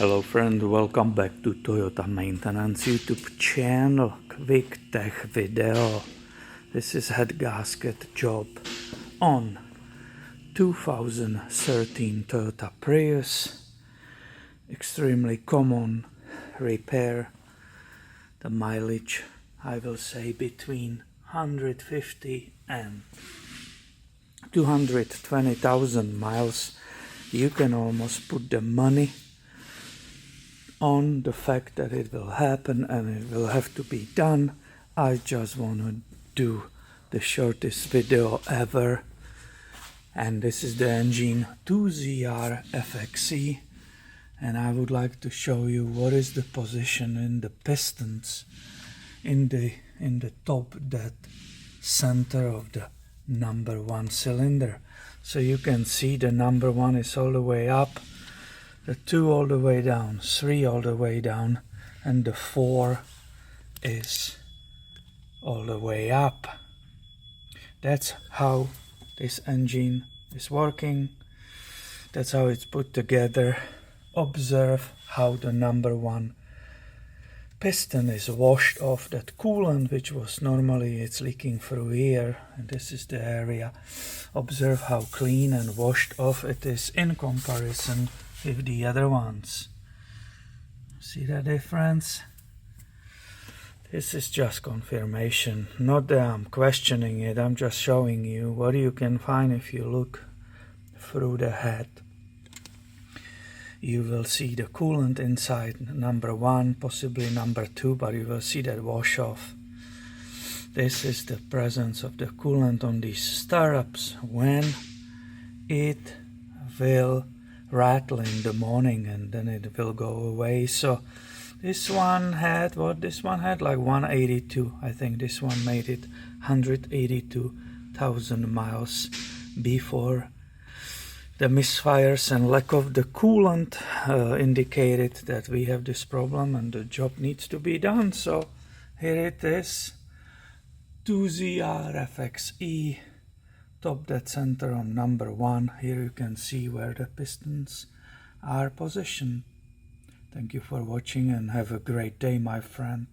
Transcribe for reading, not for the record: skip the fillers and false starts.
Hello friend, welcome back to Toyota Maintenance YouTube channel. Quick tech video. This is head gasket job on 2013 Toyota Prius. Extremely common repair. The mileage, I will say, between 150 and 220,000 miles. You can almost put the money on the fact that it will happen and it will have to be done. I just want to do the shortest video ever, and this is the engine 2ZR-FXE, and I would like to show you what is the position in the pistons in the top dead center of the number one cylinder. So you can see the number one is all the way up, the 2 all the way down, 3 all the way down, and the 4 is all the way up. That's how this engine is working. That's how it's put together. Observe how the number one piston is washed off that coolant, which was normally it's leaking through here, and this is the area. Observe how clean and washed off it is in comparison with the other ones. See the difference? This is just confirmation, not that I'm questioning it, I'm just showing you what you can find if you look through the head. You will see the coolant inside number one, possibly number two, but you will see that wash off. This is the presence of the coolant on these stirrups when it will rattle in the morning, and then it will go away. So this one had what? This one had like 182. I think this one made it 182,000 miles before the misfires and lack of the coolant indicated that we have this problem and the job needs to be done. So here it is, 2ZR-FXE, top dead center on number one. Here you can see where the pistons are positioned. Thank you for watching and have a great day, my friend.